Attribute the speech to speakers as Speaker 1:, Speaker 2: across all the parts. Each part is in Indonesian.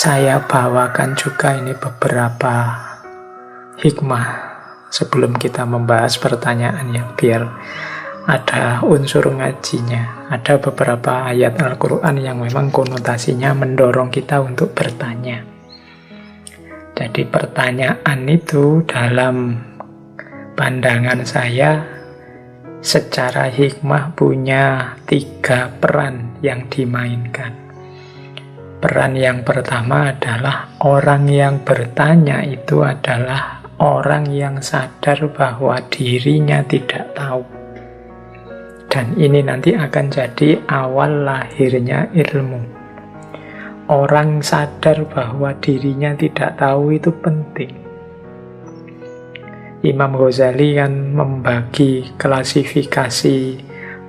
Speaker 1: saya bawakan juga ini beberapa hikmah sebelum kita membahas pertanyaan ya, biar ada unsur ngajinya. Ada beberapa ayat Al-Quran yang memang konotasinya mendorong kita untuk bertanya. Jadi pertanyaan itu dalam pandangan saya secara hikmah punya 3 peran yang dimainkan. Peran yang pertama adalah orang yang bertanya itu adalah orang yang sadar bahwa dirinya tidak tahu. Dan ini nanti akan jadi awal lahirnya ilmu. Orang sadar bahwa dirinya tidak tahu itu penting. Imam Ghazali kan membagi klasifikasi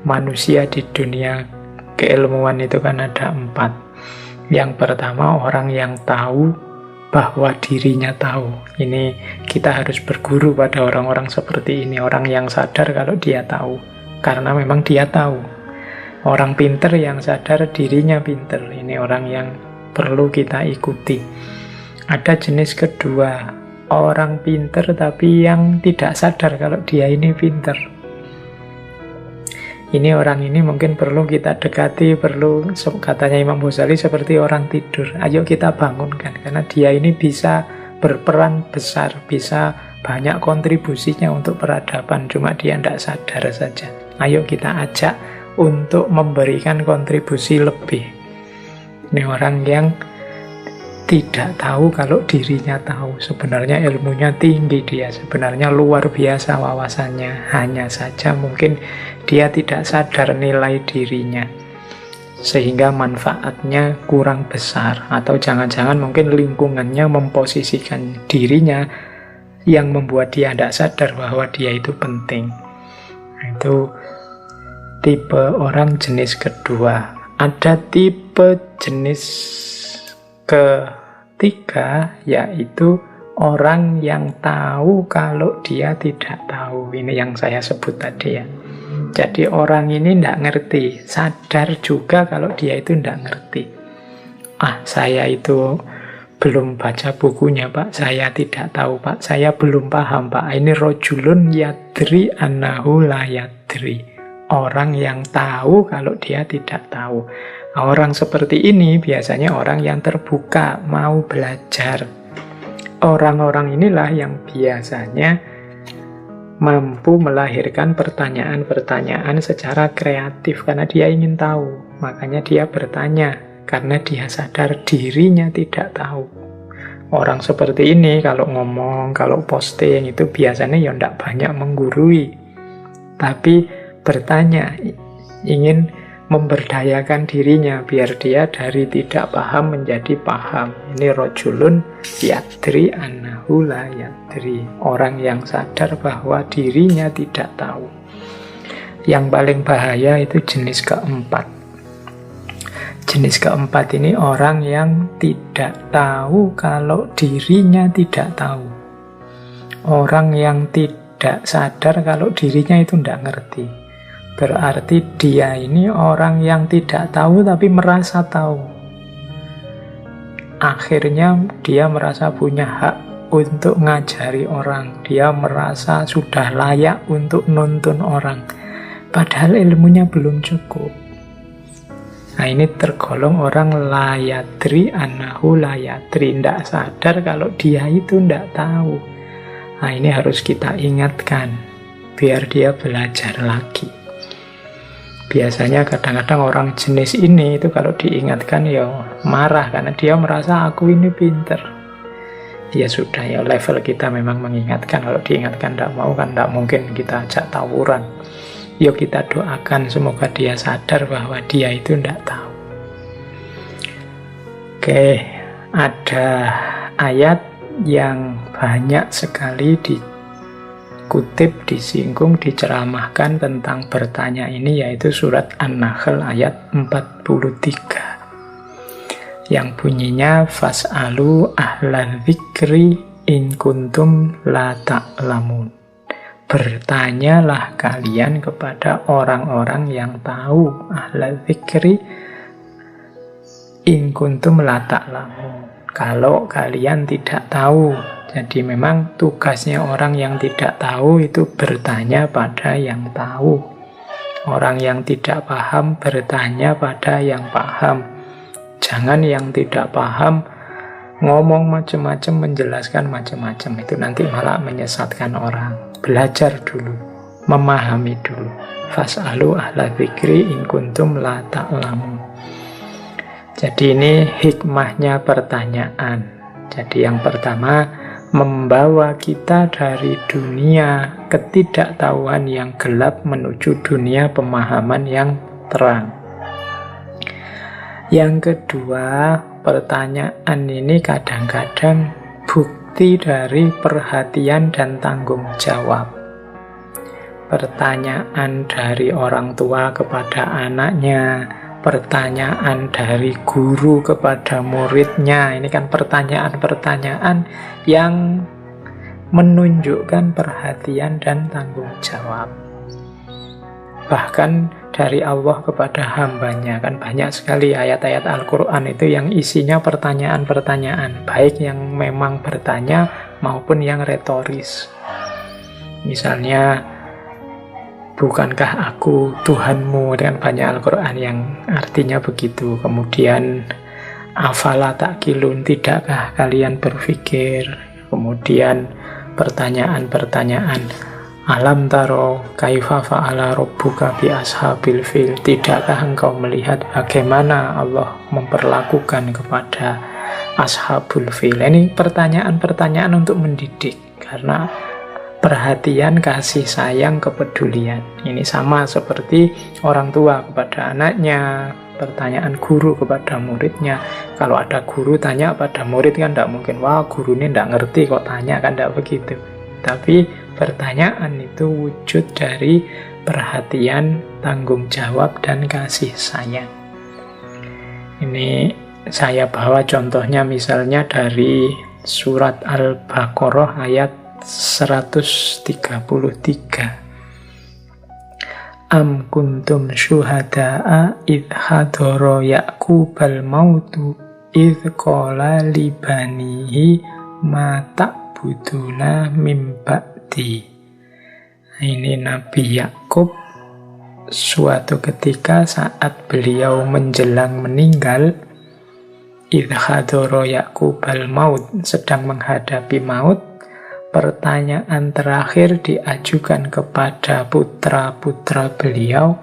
Speaker 1: manusia di dunia keilmuan itu kan ada 4. Yang pertama orang yang tahu bahwa dirinya tahu. Ini kita harus berguru pada orang-orang seperti ini. Orang yang sadar kalau dia tahu. Karena memang dia tahu. Orang pinter yang sadar dirinya pinter. Ini orang yang perlu kita ikuti. Ada jenis kedua, orang pinter tapi yang tidak sadar kalau dia ini pinter. Ini orang ini mungkin perlu kita dekati, perlu, katanya Imam Ghazali, seperti orang tidur. Ayo kita bangunkan, karena dia ini bisa berperan besar, bisa banyak kontribusinya untuk peradaban, cuma dia tidak sadar saja. Ayo kita ajak untuk memberikan kontribusi lebih. Ini orang yang tidak tahu kalau dirinya tahu. Sebenarnya ilmunya tinggi dia, sebenarnya luar biasa wawasannya. Hanya saja mungkin dia tidak sadar nilai dirinya, sehingga manfaatnya kurang besar. Atau jangan-jangan mungkin lingkungannya memposisikan dirinya yang membuat dia tidak sadar bahwa dia itu penting. Itu tipe orang jenis kedua. Ada tipe jenis ketiga, yaitu orang yang tahu kalau dia tidak tahu. Ini yang saya sebut tadi ya. Jadi orang ini tidak ngerti, sadar juga kalau dia itu tidak ngerti. Saya itu belum baca bukunya Pak, saya tidak tahu Pak, saya belum paham Pak. Ini rojulun yadri annahu la yadri. Orang yang tahu kalau dia tidak tahu. Orang seperti ini biasanya orang yang terbuka, mau belajar. Orang-orang inilah yang biasanya mampu melahirkan pertanyaan-pertanyaan secara kreatif karena dia ingin tahu. Makanya dia bertanya karena dia sadar dirinya tidak tahu. Orang seperti ini kalau ngomong, kalau posting itu biasanya ya tidak banyak menggurui. Tapi bertanya, ingin memberdayakan dirinya biar dia dari tidak paham menjadi paham. Ini rojulun yadri annahu la yadri. Orang yang sadar bahwa dirinya tidak tahu. Yang paling bahaya itu jenis keempat. Jenis keempat ini orang yang tidak tahu kalau dirinya tidak tahu. Orang yang tidak sadar kalau dirinya itu tidak ngerti. Berarti dia ini orang yang tidak tahu tapi merasa tahu. Akhirnya dia merasa punya hak untuk ngajari orang. Dia merasa sudah layak untuk nuntun orang. Padahal ilmunya belum cukup. Nah ini tergolong orang layadri annahu layadri. Tidak sadar kalau dia itu tidak tahu. Nah ini harus kita ingatkan biar dia belajar lagi. Biasanya kadang-kadang orang jenis ini itu kalau diingatkan ya marah karena dia merasa aku ini pinter. Ya sudah ya, level kita memang mengingatkan. Kalau diingatkan tidak mau kan tidak mungkin kita ajak tawuran. Yuk kita doakan semoga dia sadar bahwa dia itu tidak tahu. Oke, ada ayat yang banyak sekali dikutip, disinggung, diceramahkan tentang bertanya ini, yaitu surat An-Nahl ayat 43 yang bunyinya fas'alu ahlal dzikri in kuntum la ta'lamun. Bertanyalah kalian kepada orang-orang yang tahu, ahlal dzikri in kuntum la ta'lamun. kalau kalian tidak tahu. Jadi memang tugasnya orang yang tidak tahu itu bertanya pada yang tahu. Orang yang tidak paham bertanya pada yang paham. Jangan yang tidak paham ngomong macam-macam, menjelaskan macam-macam. Itu nanti malah menyesatkan orang. Belajar dulu, memahami dulu. Fas'alu ahla dzikri in kuntum la ta'lamun. Jadi ini hikmahnya pertanyaan. Jadi yang pertama, membawa kita dari dunia ketidaktahuan yang gelap menuju dunia pemahaman yang terang. Yang kedua, pertanyaan ini kadang-kadang bukti dari perhatian dan tanggung jawab. Pertanyaan dari orang tua kepada anaknya, pertanyaan dari guru kepada muridnya. Ini kan pertanyaan-pertanyaan yang menunjukkan perhatian dan tanggung jawab. Bahkan dari Allah kepada hambanya, kan banyak sekali ayat-ayat Al-Quran itu yang isinya pertanyaan-pertanyaan, baik yang memang bertanya maupun yang retoris. Misalnya, bukankah aku Tuhanmu? Dan banyak Al-Quran yang artinya begitu. Kemudian afala ta'qilun, tidakkah kalian berpikir? Kemudian pertanyaan-pertanyaan, alam taro kaifa fa'ala rabbuka bi ashabil fil, tidakkah engkau melihat bagaimana Allah memperlakukan kepada ashabul fil? Ini pertanyaan-pertanyaan untuk mendidik, karena perhatian, kasih sayang, kepedulian. Ini sama seperti orang tua kepada anaknya, pertanyaan guru kepada muridnya. Kalau ada guru tanya pada murid kan tidak mungkin, wah guru ini tidak ngerti kok tanya, kan tidak begitu. Tapi pertanyaan itu wujud dari perhatian, tanggung jawab, dan kasih sayang. Ini saya bawa contohnya misalnya dari surat Al-Baqarah ayat 133. Am kuntum syuhada'a idh hadara Ya'qubal mautu idh qala li banihi ma ta'buduna mim ba'di. Ini Nabi Yakub suatu ketika saat beliau menjelang meninggal, idh hadara Ya'qubal maut, sedang menghadapi maut. Pertanyaan terakhir diajukan kepada putra-putra beliau,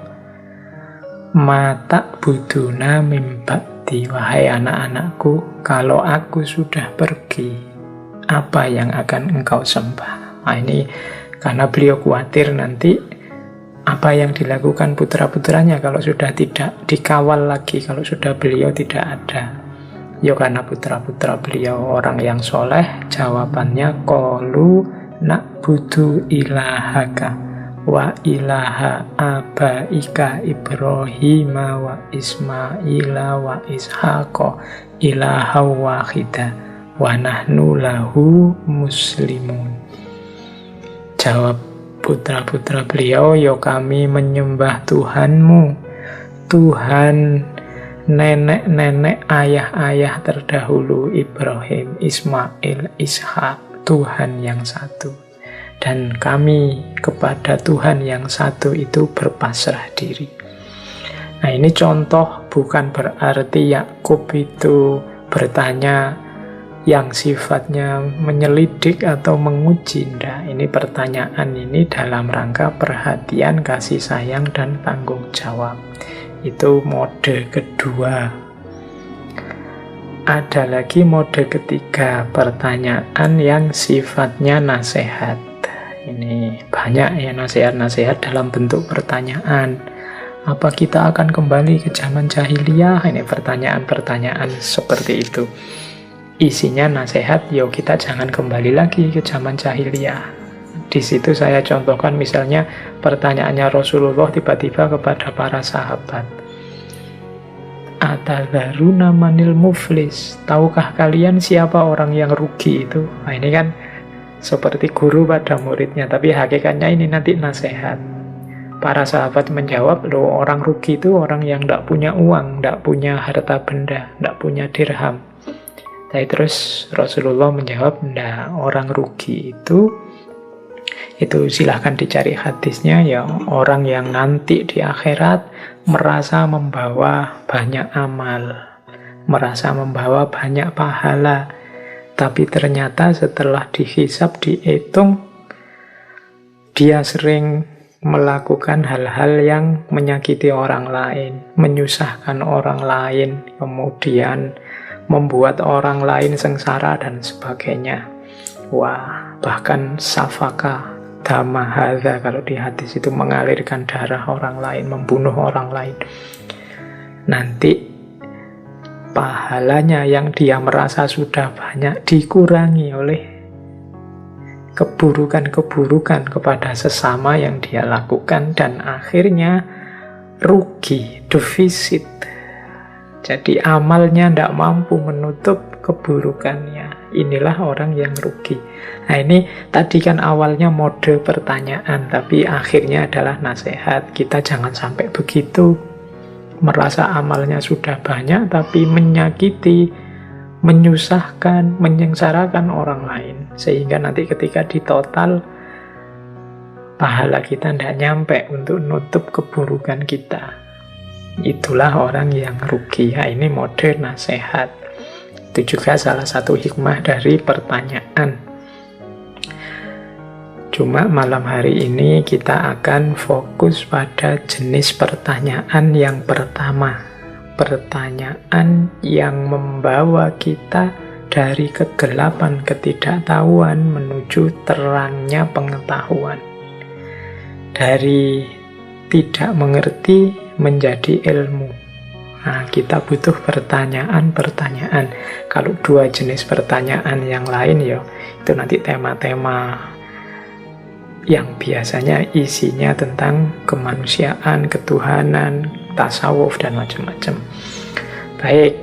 Speaker 1: mata buduna mimbakti, wahai anak-anakku, kalau aku sudah pergi, apa yang akan engkau sembah? Nah, ini karena beliau khawatir nanti apa yang dilakukan putra-putranya kalau sudah tidak dikawal lagi, kalau sudah beliau tidak ada. Ya karena putra-putra beliau orang yang soleh, jawabannya qalu na'budu ilahaka wa ilaha abaika Ibrahim wa Ismaila wa Ishaqa ilaha wahida wa nahnu lahu muslimun. Jawab putra-putra beliau, ya kami menyembah Tuhanmu, Tuhan nenek-nenek, ayah-ayah terdahulu Ibrahim, Ismail, Ishak, Tuhan yang satu. Dan kami kepada Tuhan yang satu itu berpasrah diri. Nah, ini contoh, bukan berarti Yakub itu bertanya yang sifatnya menyelidik atau menguji. Nah, ini pertanyaan ini dalam rangka perhatian, kasih sayang, dan tanggung jawab. Itu mode kedua. Ada lagi mode ketiga, pertanyaan yang sifatnya nasihat. Ini banyak ya nasihat-nasihat dalam bentuk pertanyaan. Apa kita akan kembali ke zaman jahiliyah? Ini pertanyaan-pertanyaan seperti itu. Isinya nasihat, yo kita jangan kembali lagi ke zaman jahiliyah. Di situ saya contohkan misalnya pertanyaannya Rasulullah tiba-tiba kepada para sahabat. Atadharuna manil muflis, tahukah kalian siapa orang yang rugi itu? Nah, ini kan seperti guru pada muridnya, tapi hakikatnya ini nanti nasihat. Para sahabat menjawab, loh orang rugi itu orang yang tidak punya uang, tidak punya harta benda, tidak punya dirham. Tapi terus Rasulullah menjawab, "Ndak, orang rugi itu silahkan dicari hadisnya, ya orang yang nanti di akhirat merasa membawa banyak amal, merasa membawa banyak pahala, tapi ternyata setelah dihisab, dihitung, dia sering melakukan hal-hal yang menyakiti orang lain, menyusahkan orang lain, kemudian membuat orang lain sengsara dan sebagainya." Wah, bahkan safaka dama hadza, kalau di hadis itu mengalirkan darah orang lain, membunuh orang lain. Nanti pahalanya yang dia merasa sudah banyak dikurangi oleh keburukan-keburukan kepada sesama yang dia lakukan, dan akhirnya rugi, defisit. Jadi amalnya tidak mampu menutup keburukannya. Inilah orang yang rugi. Nah, ini tadi kan awalnya mode pertanyaan, tapi akhirnya adalah nasihat. Kita jangan sampai begitu, merasa amalnya sudah banyak tapi menyakiti, menyusahkan, menyengsarakan orang lain, sehingga nanti ketika ditotal pahala kita tidak nyampe untuk nutup keburukan kita. Itulah orang yang rugi. Ya, ini mode nasihat. Itu juga salah satu hikmah dari pertanyaan. Cuma malam hari ini kita akan fokus pada jenis pertanyaan yang pertama. Pertanyaan yang membawa kita dari kegelapan ketidaktahuan menuju terangnya pengetahuan. Dari tidak mengerti menjadi ilmu. Nah, kita butuh pertanyaan-pertanyaan. Kalau dua jenis pertanyaan yang lain, ya itu nanti tema-tema yang biasanya isinya tentang kemanusiaan, ketuhanan, tasawuf, dan macam-macam. Baik,